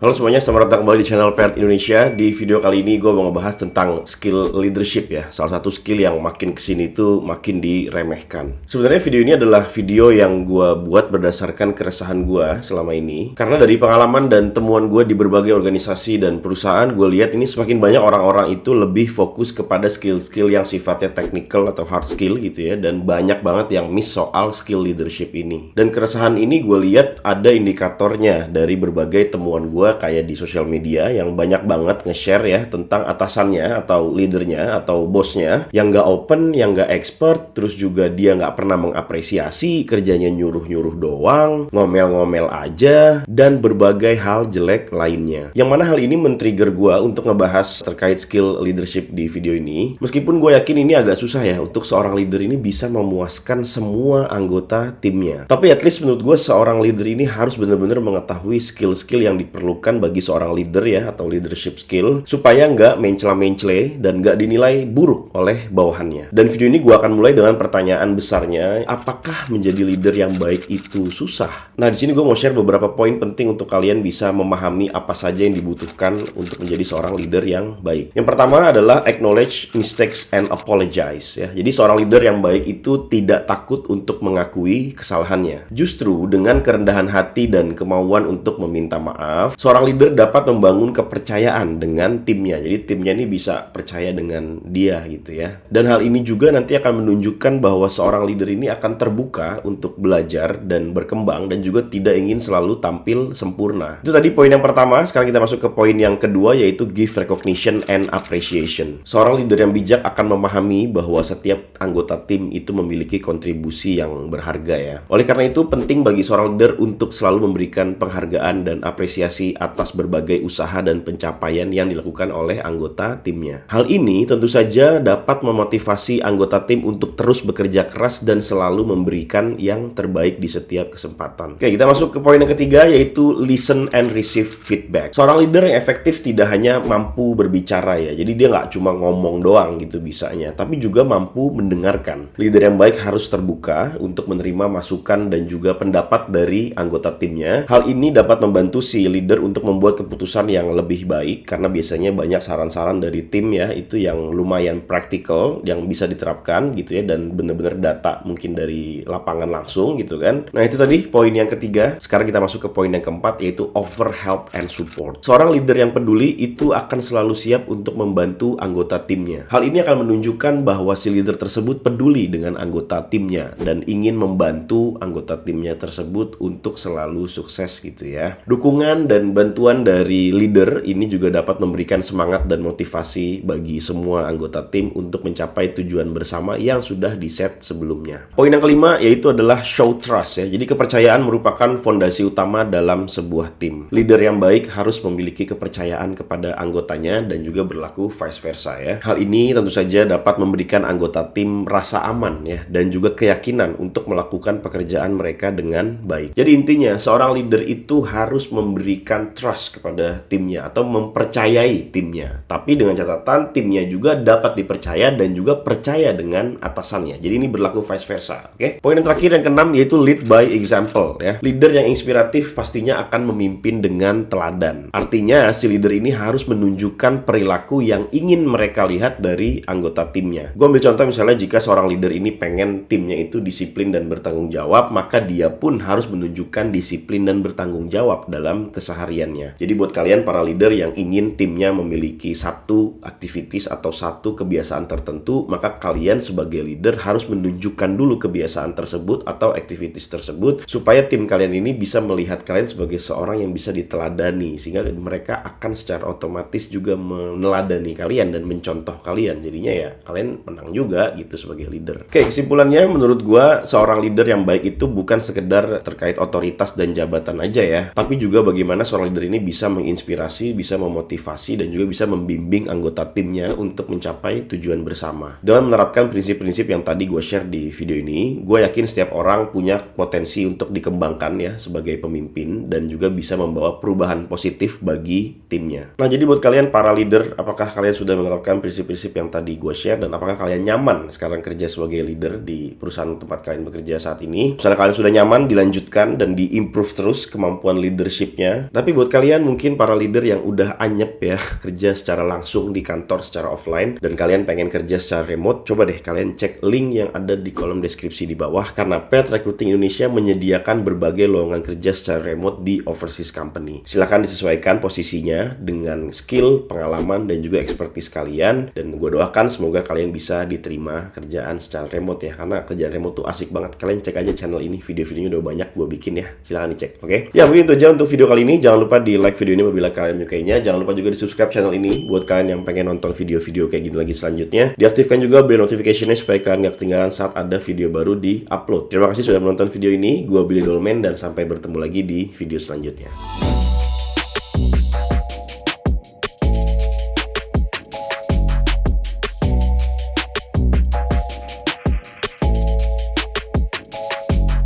Halo semuanya, selamat datang kembali di channel Pert Indonesia. Di video kali ini gue mau ngebahas tentang skill leadership ya. Salah satu skill yang makin kesini tuh makin diremehkan. Sebenarnya video ini adalah video yang gue buat berdasarkan keresahan gue selama ini. Karena dari pengalaman dan temuan gue di berbagai organisasi dan perusahaan, gue lihat ini semakin banyak orang-orang itu lebih fokus kepada skill-skill yang sifatnya technical atau hard skill gitu ya. Dan banyak banget yang miss soal skill leadership ini. Dan keresahan ini gue lihat ada indikatornya dari berbagai temuan gue kayak di sosial media yang banyak banget nge-share ya tentang atasannya atau leadernya atau bosnya yang nggak open, yang nggak expert, terus juga dia nggak pernah mengapresiasi, kerjanya nyuruh-nyuruh doang, ngomel-ngomel aja, dan berbagai hal jelek lainnya. Yang mana hal ini men-trigger gue untuk ngebahas terkait skill leadership di video ini. Meskipun gue yakin ini agak susah ya untuk seorang leader ini bisa memuaskan semua anggota timnya. Tapi at least menurut gue seorang leader ini harus benar-benar mengetahui skill-skill yang diperlukan bagi seorang leader ya atau leadership skill supaya nggak mencela-mencele dan nggak dinilai buruk oleh bawahannya. Dan video ini gue akan mulai dengan pertanyaan besarnya, apakah menjadi leader yang baik itu susah? Nah di sini gue mau share beberapa poin penting untuk kalian bisa memahami apa saja yang dibutuhkan untuk menjadi seorang leader yang baik. Yang pertama adalah acknowledge mistakes and apologize ya. Jadi seorang leader yang baik itu tidak takut untuk mengakui kesalahannya. Justru dengan kerendahan hati dan kemauan untuk meminta maaf, seorang leader dapat membangun kepercayaan dengan timnya. Jadi timnya ini bisa percaya dengan dia gitu ya. Dan hal ini juga nanti akan menunjukkan bahwa seorang leader ini akan terbuka untuk belajar dan berkembang dan juga tidak ingin selalu tampil sempurna. Itu tadi poin yang pertama. Sekarang kita masuk ke poin yang kedua, yaitu give recognition and appreciation. Seorang leader yang bijak akan memahami bahwa setiap anggota tim itu memiliki kontribusi yang berharga ya. Oleh karena itu penting bagi seorang leader untuk selalu memberikan penghargaan dan apresiasi atas berbagai usaha dan pencapaian yang dilakukan oleh anggota timnya. Hal ini tentu saja dapat memotivasi anggota tim untuk terus bekerja keras dan selalu memberikan yang terbaik di setiap kesempatan. Oke, kita masuk ke poin yang ketiga, yaitu listen and receive feedback. Seorang leader yang efektif tidak hanya mampu berbicara ya, jadi dia nggak cuma ngomong doang gitu bisanya, tapi juga mampu mendengarkan. Leader yang baik harus terbuka untuk menerima masukan dan juga pendapat dari anggota timnya. Hal ini dapat membantu si leader untuk membuat keputusan yang lebih baik, karena biasanya banyak saran-saran dari tim ya, itu yang lumayan praktikal, yang bisa diterapkan gitu ya, dan benar-benar data mungkin dari lapangan langsung gitu kan. Nah itu tadi poin yang ketiga. Sekarang kita masuk ke poin yang keempat, yaitu offer help and support. Seorang leader yang peduli itu akan selalu siap untuk membantu anggota timnya. Hal ini akan menunjukkan bahwa si leader tersebut peduli dengan anggota timnya dan ingin membantu anggota timnya tersebut untuk selalu sukses gitu ya. Dukungan dan bantuan dari leader ini juga dapat memberikan semangat dan motivasi bagi semua anggota tim untuk mencapai tujuan bersama yang sudah diset sebelumnya. Poin yang kelima yaitu adalah show trust ya. Jadi kepercayaan merupakan fondasi utama dalam sebuah tim. Leader yang baik harus memiliki kepercayaan kepada anggotanya dan juga berlaku vice versa ya. Hal ini tentu saja dapat memberikan anggota tim rasa aman ya dan juga keyakinan untuk melakukan pekerjaan mereka dengan baik. Jadi intinya seorang leader itu harus memberikan trust kepada timnya atau mempercayai timnya. Tapi dengan catatan timnya juga dapat dipercaya dan juga percaya dengan atasannya. Jadi ini berlaku vice versa. Oke? Poin yang terakhir yang keenam yaitu lead by example ya. Leader yang inspiratif pastinya akan memimpin dengan teladan. Artinya si leader ini harus menunjukkan perilaku yang ingin mereka lihat dari anggota timnya. Gue ambil contoh misalnya jika seorang leader ini pengen timnya itu disiplin dan bertanggung jawab, maka dia pun harus menunjukkan disiplin dan bertanggung jawab dalam kesehariannya. Jadi buat kalian para leader yang ingin timnya memiliki satu aktivitas atau satu kebiasaan tertentu, maka kalian sebagai leader harus menunjukkan dulu kebiasaan tersebut atau aktivitas tersebut supaya tim kalian ini bisa melihat kalian sebagai seorang yang bisa diteladani, sehingga mereka akan secara otomatis juga meneladani kalian dan mencontoh kalian. Jadinya ya kalian menang juga gitu sebagai leader. Oke, kesimpulannya menurut gua seorang leader yang baik itu bukan sekedar terkait otoritas dan jabatan aja ya, tapi juga bagaimana seorang leader ini bisa menginspirasi, bisa memotivasi dan juga bisa membimbing anggota timnya untuk mencapai tujuan bersama. Dengan menerapkan prinsip-prinsip yang tadi gue share di video ini, gue yakin setiap orang punya potensi untuk dikembangkan ya sebagai pemimpin dan juga bisa membawa perubahan positif bagi timnya. Nah jadi buat kalian para leader, apakah kalian sudah menerapkan prinsip-prinsip yang tadi gue share dan apakah kalian nyaman sekarang kerja sebagai leader di perusahaan tempat kalian bekerja saat ini? Misalnya kalian sudah nyaman, dilanjutkan dan diimprove terus kemampuan leadershipnya. Tapi Tapi buat kalian mungkin para leader yang udah anyep ya kerja secara langsung di kantor secara offline dan kalian pengen kerja secara remote, coba deh kalian cek link yang ada di kolom deskripsi di bawah, karena Path Recruiting Indonesia menyediakan berbagai lowongan kerja secara remote di overseas company. Silahkan disesuaikan posisinya dengan skill, pengalaman, dan juga expertise kalian, dan gue doakan semoga kalian bisa diterima kerjaan secara remote ya, karena kerjaan remote tuh asik banget. Kalian cek aja channel ini, video-videonya udah banyak gue bikin ya, silahkan dicek. Oke? Ya mungkin itu aja untuk video kali ini. Jangan lupa di like video ini apabila kalian menyukainya. Jangan lupa juga di subscribe channel ini buat kalian yang pengen nonton video-video kayak gini lagi selanjutnya. Diaktifkan juga bell notification-nya supaya kalian gak ketinggalan saat ada video baru di upload. Terima kasih sudah menonton video ini. Gue Billy Dolmen dan sampai bertemu lagi di video selanjutnya.